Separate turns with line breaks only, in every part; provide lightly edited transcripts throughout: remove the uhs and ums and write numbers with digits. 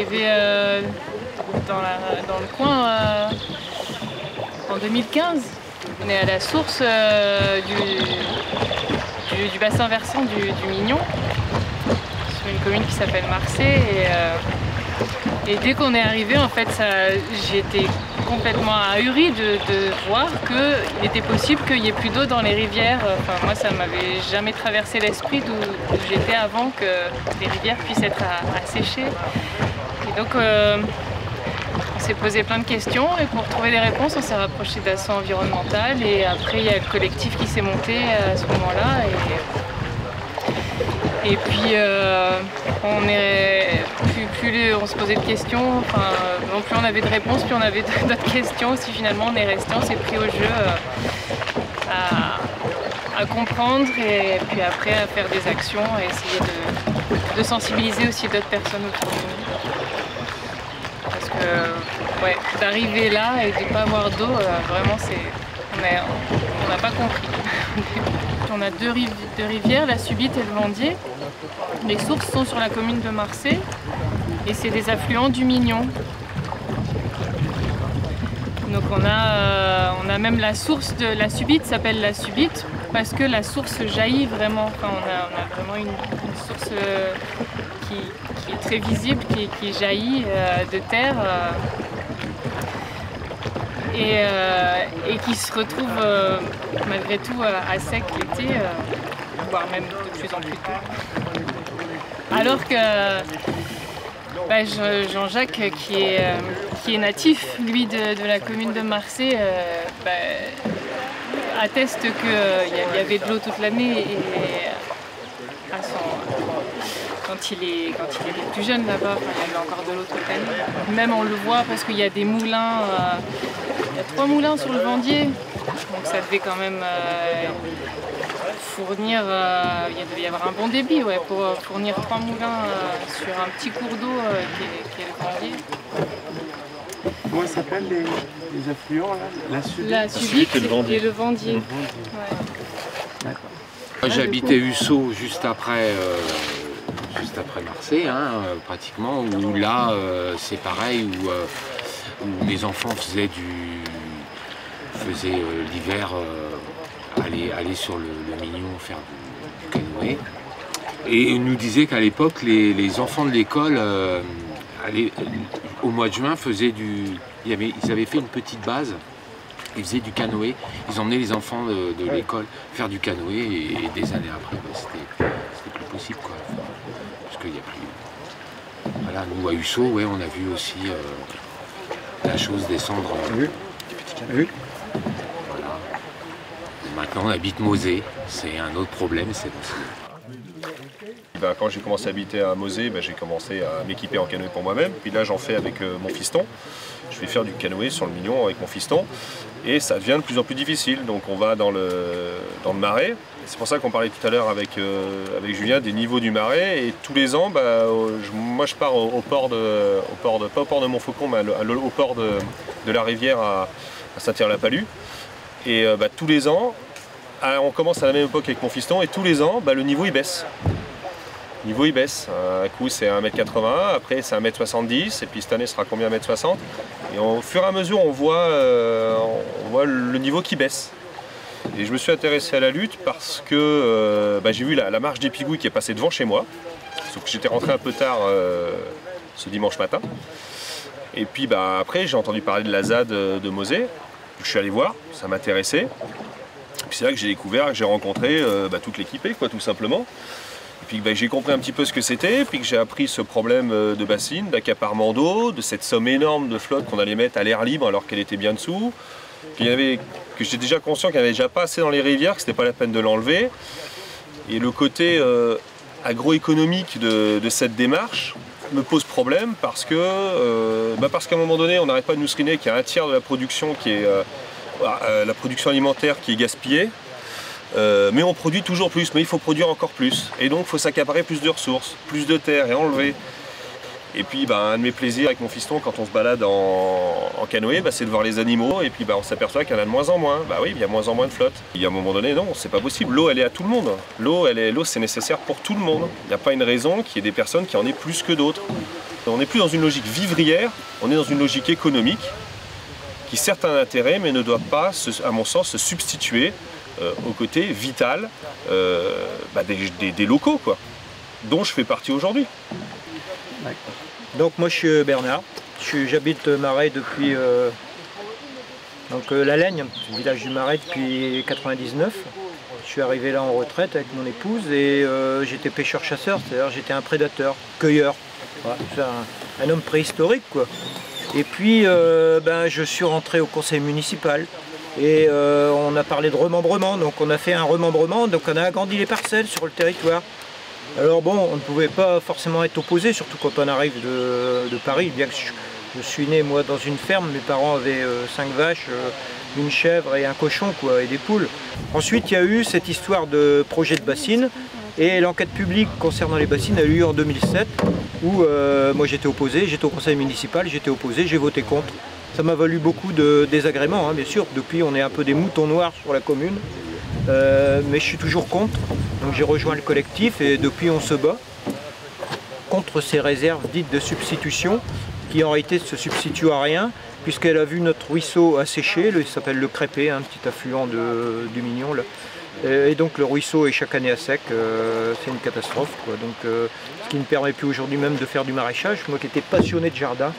arrivé dans le coin en 2015. On est à la source du bassin versant du Mignon, sur une commune qui s'appelle Marcé. Et dès qu'on est arrivé, en fait, j'ai été complètement ahurie de voir qu'il était possible qu'il n'y ait plus d'eau dans les rivières. Enfin, moi, ça ne m'avait jamais traversé l'esprit d'où j'étais avant que les rivières puissent être asséchées. Et donc, on s'est posé plein de questions et pour trouver des réponses, on s'est rapproché d'Asso Environnemental et après, il y a le collectif qui s'est monté à ce moment-là. Et puis on se posait de questions, enfin, non plus on avait de réponses, puis on avait d'autres questions aussi. Finalement on est resté, on s'est pris au jeu à comprendre et puis après à faire des actions, à essayer de sensibiliser aussi d'autres personnes autour de nous. Parce que ouais, d'arriver là et de ne pas avoir d'eau, vraiment on n'a pas compris. On a deux rivières, la Subite et le Vendier. Les sources sont sur la commune de Marcé et c'est des affluents du Mignon. Donc on a même la source de la Subite s'appelle la Subite parce que la source jaillit vraiment. Enfin, on a vraiment une source qui est très visible, qui jaillit de terre. Et qui se retrouve malgré tout à sec l'été, voire même de plus en plus tôt. Alors que Jean-Jacques, qui est natif, lui, de la commune de Marcé, atteste qu'il y avait de l'eau toute l'année et quand il était plus jeune là-bas, il y avait encore de l'eau toute l'année. Même on le voit parce qu'il y a des moulins, il y a 3 moulins sur le Vendier, donc ça devait quand même fournir, il devait y avoir un bon débit pour fournir 3 moulins sur un petit cours d'eau qui est le Vendier.
Comment s'appellent les affluents là?
La Subite et le Vendier. Ouais.
D'accord. J'habitais Husso juste après Marcé, pratiquement, où là c'est pareil, où mes enfants faisaient l'hiver aller sur le Mignon faire du canoë. Et ils nous disaient qu'à l'époque, les enfants de l'école, au mois de juin, ils avaient fait une petite base, ils faisaient du canoë, ils emmenaient les enfants de l'école faire du canoë et des années après, c'était plus possible, quoi. Parce qu'il n'y a plus... Voilà, nous à Husso, on a vu aussi la chose descendre.
Des petits canoës.
Voilà. Maintenant on habite Mosée, c'est un autre problème, c'est
quand j'ai commencé à habiter à Mosée, j'ai commencé à m'équiper en canoë pour moi-même. Puis là, j'en fais avec mon fiston. Je vais faire du canoë sur le Mignon avec mon fiston. Et ça devient de plus en plus difficile. Donc on va dans le marais. C'est pour ça qu'on parlait tout à l'heure avec Julien des niveaux du marais. Et tous les ans, moi je pars pas au port de Montfaucon, mais au port de la rivière à Saint-Pierre-la-Palue. Et tous les ans, on commence à la même époque avec mon fiston. Et tous les ans, le niveau il baisse. Le niveau il baisse, un coup c'est 1,80 m, après c'est 1,70 m, et puis cette année ce sera combien, 1,60 m. Et au fur et à mesure on voit le niveau qui baisse. Et je me suis intéressé à la lutte parce que j'ai vu la marche des Pigouilles qui est passée devant chez moi. Sauf que j'étais rentré un peu tard ce dimanche matin. Et puis après j'ai entendu parler de la ZAD de Mosée. Je suis allé voir, ça m'intéressait. Puis c'est là que j'ai découvert, que j'ai rencontré toute l'équipée, tout simplement. Et puis j'ai compris un petit peu ce que c'était, puis que j'ai appris ce problème de bassine, d'accaparement d'eau, de cette somme énorme de flotte qu'on allait mettre à l'air libre alors qu'elle était bien dessous, que j'étais déjà conscient qu'il n'y avait déjà pas assez dans les rivières, que c'était pas la peine de l'enlever. Et le côté agroéconomique de cette démarche me pose problème parce qu'à un moment donné, on n'arrête pas de nous screener qu'il y a un tiers de la production qui est la production alimentaire qui est gaspillée. Mais on produit toujours plus, mais il faut produire encore plus. Et donc il faut s'accaparer plus de ressources, plus de terre et enlever. Et puis un de mes plaisirs avec mon fiston quand on se balade en canoë, c'est de voir les animaux et puis on s'aperçoit qu'il y en a de moins en moins. Oui, il y a moins en moins de flotte. Il y a un moment donné, non, c'est pas possible. L'eau, elle est à tout le monde. L'eau, c'est nécessaire pour tout le monde. Il n'y a pas une raison qu'il y ait des personnes qui en aient plus que d'autres. On n'est plus dans une logique vivrière, on est dans une logique économique qui certes a un intérêt, mais ne doit pas, à mon sens, se substituer au côté vital des locaux, quoi, dont je fais partie aujourd'hui.
Donc moi je suis Bernard, j'habite Marais depuis la Laigne, le village du Marais, depuis 99. Je suis arrivé là en retraite avec mon épouse et j'étais pêcheur-chasseur, c'est-à-dire j'étais un prédateur, cueilleur. Voilà, un homme préhistorique quoi. Et puis je suis rentré au conseil municipal et on a parlé de remembrement, donc on a fait un remembrement, donc on a agrandi les parcelles sur le territoire. Alors bon, on ne pouvait pas forcément être opposé, surtout quand on arrive de Paris, bien que je suis né moi dans une ferme, mes parents avaient 5 vaches, une chèvre et un cochon quoi, et des poules. Ensuite il y a eu cette histoire de projet de bassine. Et l'enquête publique concernant les bassines a eu lieu en 2007 où moi j'étais opposé, j'étais au conseil municipal, j'étais opposé, j'ai voté contre. Ça m'a valu beaucoup de désagréments, hein, bien sûr. Depuis on est un peu des moutons noirs sur la commune, mais je suis toujours contre. Donc j'ai rejoint le collectif et depuis on se bat contre ces réserves dites de substitution qui en réalité ne se substituent à rien puisqu'elle a vu notre ruisseau assécher, il s'appelle le Crépé, un petit affluent du Mignon. Là. Et donc le ruisseau est chaque année à sec, c'est une catastrophe, quoi. Donc, ce qui ne permet plus aujourd'hui même de faire du maraîchage. Moi qui étais passionné de jardin,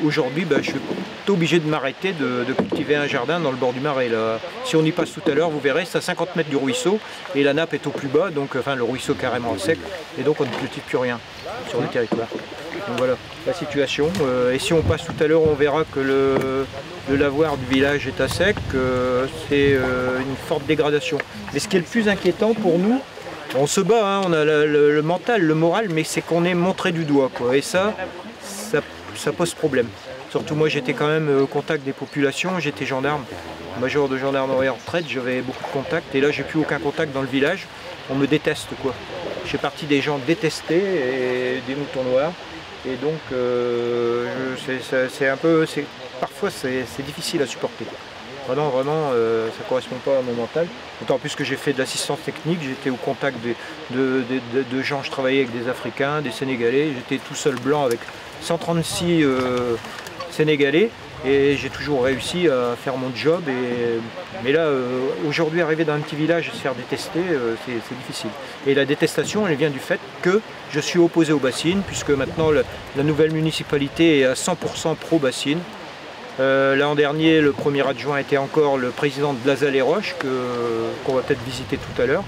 aujourd'hui je suis obligé de m'arrêter de cultiver un jardin dans le bord du Marais. Là. Si on y passe tout à l'heure, vous verrez, c'est à 50 mètres du ruisseau et la nappe est au plus bas, donc le ruisseau carrément à sec, et donc on ne cultive plus rien sur le territoire. Donc voilà la situation. Et si on passe tout à l'heure, on verra que le lavoir du village est à sec, c'est une forte dégradation. Mais ce qui est le plus inquiétant pour nous, on se bat, hein, on a le mental, le moral, mais c'est qu'on est montré du doigt, quoi. Et ça pose problème. Surtout moi j'étais quand même au contact des populations, j'étais gendarme, major de gendarmerie en retraite, j'avais beaucoup de contacts et là j'ai plus aucun contact dans le village, on me déteste quoi. Je fais partie des gens détestés et des moutons noirs. Et donc parfois c'est difficile à supporter. Vraiment, ça ne correspond pas à mon mental. D'autant plus que j'ai fait de l'assistance technique, j'étais au contact de gens, je travaillais avec des Africains, des Sénégalais, j'étais tout seul blanc avec 136 Sénégalais et j'ai toujours réussi à faire mon job. Mais là, aujourd'hui, arriver dans un petit village et se faire détester, c'est difficile. Et la détestation, elle vient du fait que je suis opposé aux bassines, puisque maintenant la nouvelle municipalité est à 100% pro-bassines. L'an dernier, le premier adjoint était encore le président de Lazare-les-Roches, qu'on va peut-être visiter tout à l'heure.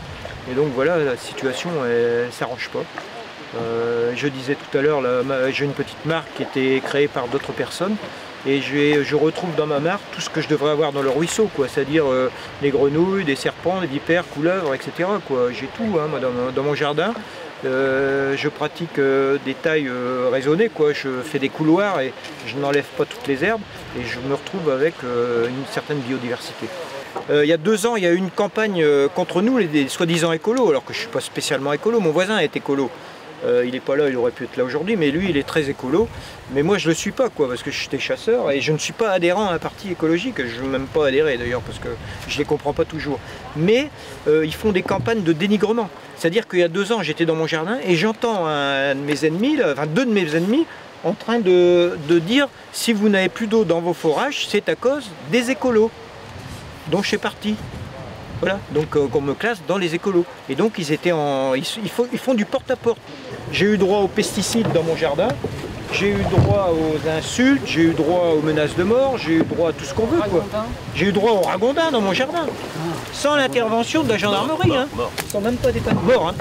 Et donc voilà, la situation ne s'arrange pas. Je disais tout à l'heure, j'ai une petite marque qui était créée par d'autres personnes. Et je retrouve dans ma marque tout ce que je devrais avoir dans le ruisseau, c'est-à-dire les grenouilles, des serpents, des vipères, couleuvres, etc. J'ai tout hein, moi, dans mon jardin. Je pratique des tailles raisonnées, je fais des couloirs et je n'enlève pas toutes les herbes et je me retrouve avec une certaine biodiversité. Il y a 2 ans, il y a eu une campagne contre nous, les soi-disant écolos, alors que je ne suis pas spécialement écolo, mon voisin est écolo. Il n'est pas là, il aurait pu être là aujourd'hui, mais lui il est très écolo. Mais moi je ne le suis pas, parce que j'étais chasseur et je ne suis pas adhérent à un parti écologique. Je ne veux même pas adhérer d'ailleurs, parce que je ne les comprends pas toujours. Mais ils font des campagnes de dénigrement. C'est-à-dire qu'il y a 2 ans, j'étais dans mon jardin et j'entends un de mes ennemis, deux de mes ennemis, en train de dire « si vous n'avez plus d'eau dans vos forages, c'est à cause des écolos ». Donc je suis parti. Voilà, donc qu'on me classe dans les écolos. Et donc ils font du porte-à-porte. J'ai eu droit aux pesticides dans mon jardin, j'ai eu droit aux insultes, j'ai eu droit aux menaces de mort, j'ai eu droit à tout ce qu'on veut. J'ai eu droit aux ragondins dans mon jardin, sans l'intervention de la gendarmerie, hein, sans même pas des tas de morts. Hein.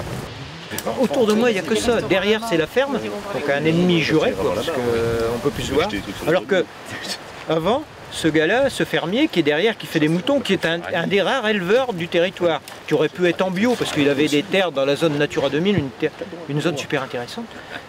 Alors, autour de moi, il n'y a que ça. Derrière, c'est la ferme, donc un ennemi juré, parce qu'on ne peut plus se voir. Alors que, avant, ce gars-là, ce fermier qui est derrière, qui fait des moutons, qui est un des rares éleveurs du territoire, qui aurait pu être en bio, parce qu'il avait des terres dans la zone Natura 2000, une zone super intéressante.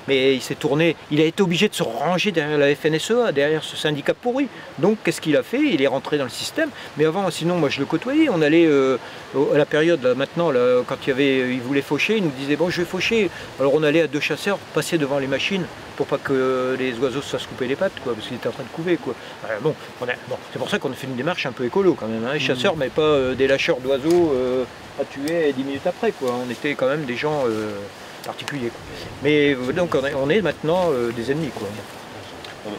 Mais il s'est tourné, il a été obligé de se ranger derrière la FNSEA, derrière ce syndicat pourri. Donc qu'est-ce qu'il a fait? Il est rentré dans le système. Mais avant, sinon, moi je le côtoyais. On allait à la période, là, maintenant, là, quand il voulait faucher, il nous disait bon, je vais faucher. Alors on allait à 2 chasseurs passer devant les machines pour pas que les oiseaux se fassent couper les pattes, parce qu'il était en train de couver. Bon, c'est pour ça qu'on a fait une démarche un peu écolo quand même. Hein. Les chasseurs, mais pas des lâcheurs d'oiseaux à tuer 10 minutes après. On était quand même des gens particulier, quoi. Mais donc on est maintenant des ennemis, quoi.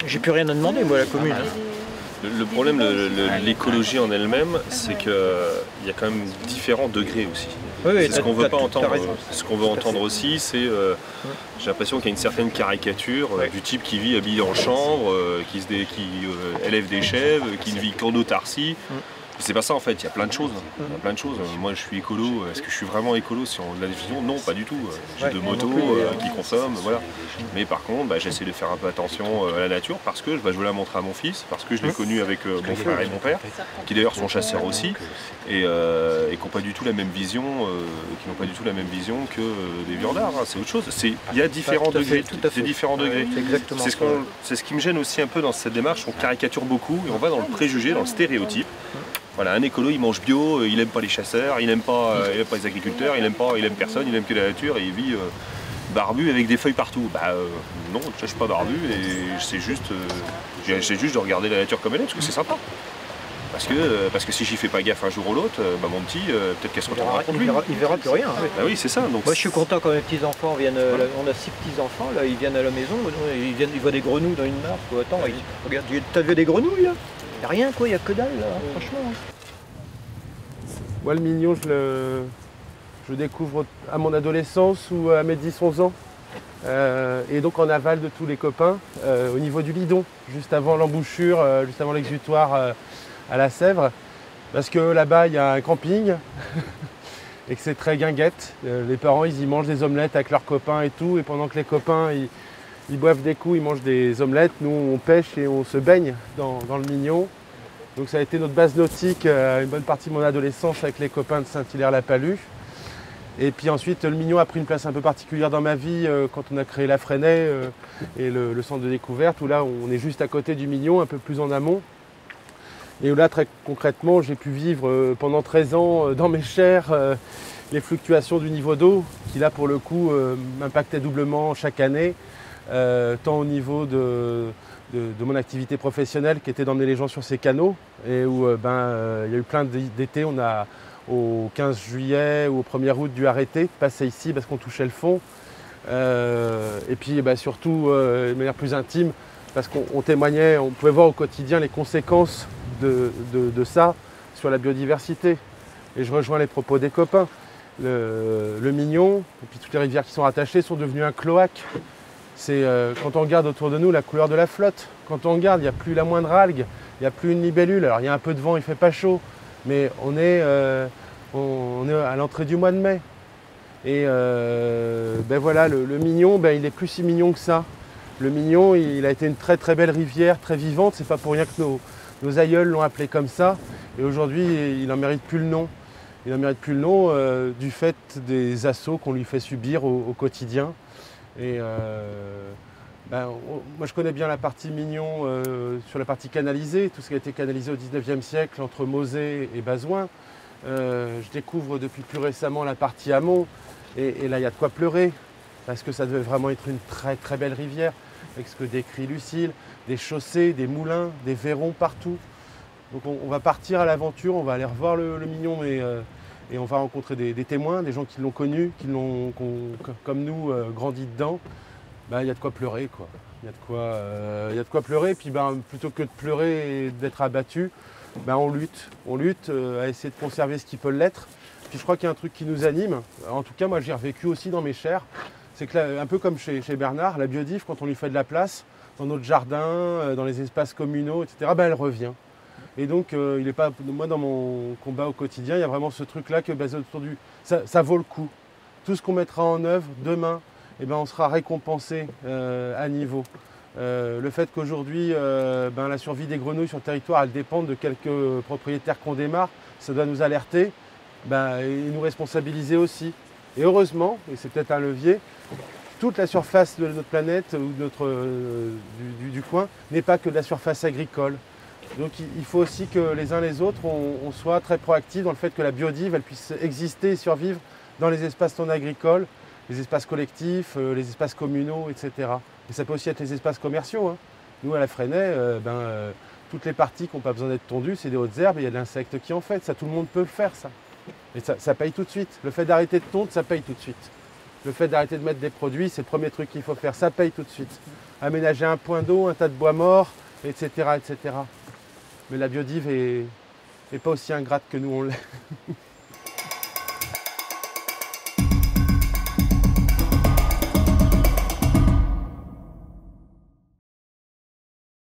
J'ai plus rien à demander, moi, à la commune.
Le problème de l'écologie en elle-même, c'est qu'il y a quand même différents degrés aussi.
Oui,
C'est ce qu'on veut pas entendre. Ce qu'on veut entendre aussi, c'est j'ai l'impression qu'il y a une certaine caricature du type qui vit habillé en chambre, qui élève des chèvres, qui ne vit qu'en autarcie. C'est pas ça en fait, il y a plein de choses. Il y a plein de choses. Moi je suis écolo, est-ce que je suis vraiment écolo sur la définition? Non, pas du tout. J'ai deux motos qui consomment, voilà. Mais par contre, j'essaie de faire un peu attention à la nature parce que je veux la montrer à mon fils, parce que je l'ai connu avec mon frère et mon père, qui d'ailleurs sont chasseurs aussi, et qui n'ont pas du tout la même vision, que des viandards. Hein. C'est autre chose. Il y a différents degrés. C'est ce qui me gêne aussi un peu dans cette démarche. On caricature beaucoup et on va dans le préjugé, dans le stéréotype. Voilà, un écolo il mange bio, il aime pas les chasseurs, il aime pas les agriculteurs, il aime personne, il aime que la nature et il vit barbu avec des feuilles partout. Non, je suis pas barbu et j'essaie juste de regarder la nature comme elle est parce que c'est sympa. Parce que si j'y fais pas gaffe un jour ou l'autre, mon petit, peut-être qu'elle se retrouvera contre lui.
Il verra plus rien.
Bah oui, c'est ça. Donc
moi je suis content quand mes petits-enfants viennent, on a 6 petits-enfants, là, ils viennent à la maison, ils voient des grenouilles dans une mare. Attends, regarde, t'as vu des grenouilles là? Y a rien quoi, y a que dalle là, franchement.
Moi, le mignon, je le découvre à mon adolescence ou à mes 10-11 ans. Et donc en aval de tous les copains, au niveau du Lidon, juste avant l'embouchure, juste avant l'exutoire à la Sèvre. Parce que là-bas, il y a un camping et que c'est très guinguette. Les parents, ils y mangent des omelettes avec leurs copains et tout. Et pendant que les copains, ils boivent des coups, ils mangent des omelettes. Nous, on pêche et on se baigne dans le Mignon. Donc ça a été notre base nautique une bonne partie de mon adolescence avec les copains de Saint-Hilaire-la-Palue. Et puis ensuite, le Mignon a pris une place un peu particulière dans ma vie quand on a créé la Fresnaye et le centre de découverte, où là, on est juste à côté du Mignon, un peu plus en amont. Et où là, très concrètement, j'ai pu vivre pendant 13 ans dans mes chairs les fluctuations du niveau d'eau, qui là, pour le coup, m'impactaient doublement chaque année, tant au niveau de mon activité professionnelle qui était d'emmener les gens sur ces canaux et où il y a eu plein d'étés, on a au 15 juillet ou au 1er août dû arrêter de passer ici parce qu'on touchait le fond et puis surtout de manière plus intime parce qu'on témoignait, on pouvait voir au quotidien les conséquences de ça sur la biodiversité et je rejoins les propos des copains. Le Mignon et puis toutes les rivières qui sont rattachées sont devenues un cloaque. C'est quand on regarde autour de nous la couleur de la flotte, quand on regarde, il n'y a plus la moindre algue, il n'y a plus une libellule. Alors il y a un peu de vent, il ne fait pas chaud, mais on est à l'entrée du mois de mai. Et voilà, le Mignon, il n'est plus si mignon que ça. Le Mignon, il a été une très très belle rivière, très vivante. C'est pas pour rien que nos aïeuls l'ont appelé comme ça. Et aujourd'hui, il n'en mérite plus le nom. Il n'en mérite plus le nom du fait des assauts qu'on lui fait subir au quotidien. Et moi je connais bien la partie Mignon sur la partie canalisée, tout ce qui a été canalisé au 19e siècle entre Mosée et Bazoin. Je découvre depuis plus récemment la partie amont et là il y a de quoi pleurer parce que ça devait vraiment être une très très belle rivière avec ce que décrit Lucile, des chaussées, des moulins, des verrons partout. Donc on va partir à l'aventure, on va aller revoir le Mignon et on va rencontrer des témoins, des gens qui l'ont connu, comme nous, grandi dedans. Il y a de quoi pleurer, quoi. Il y a de quoi pleurer, puis plutôt que de pleurer et d'être abattu, on lutte. On lutte à essayer de conserver ce qui peut l'être. Puis je crois qu'il y a un truc qui nous anime, en tout cas moi j'ai revécu aussi dans mes chairs, c'est que là, un peu comme chez Bernard, la biodive, quand on lui fait de la place, dans notre jardin, dans les espaces communaux, etc., elle revient. Et donc, il est pas, moi, dans mon combat au quotidien, il y a vraiment ce truc-là que ça vaut le coup. Tout ce qu'on mettra en œuvre demain, on sera récompensé à niveau. Le fait qu'aujourd'hui, la survie des grenouilles sur le territoire, elle dépend de quelques propriétaires qu'on démarre, ça doit nous alerter et nous responsabiliser aussi. Et heureusement, et c'est peut-être un levier, toute la surface de notre planète ou du coin n'est pas que de la surface agricole. Donc il faut aussi que les uns les autres, on soit très proactifs dans le fait que la biodive, elle puisse exister et survivre dans les espaces non agricoles, les espaces collectifs, les espaces communaux, etc. Et ça peut aussi être les espaces commerciaux. Hein. Nous, à la Fresnaye, toutes les parties qui n'ont pas besoin d'être tondues, c'est des hautes herbes et il y a de l'insecte qui en fait. Ça, tout le monde peut le faire, ça. Et ça paye tout de suite. Le fait d'arrêter de tondre, ça paye tout de suite. Le fait d'arrêter de mettre des produits, c'est le premier truc qu'il faut faire. Ça paye tout de suite. Aménager un point d'eau, un tas de bois mort, etc., etc. Mais la biodive est pas aussi ingrate que nous on l'est.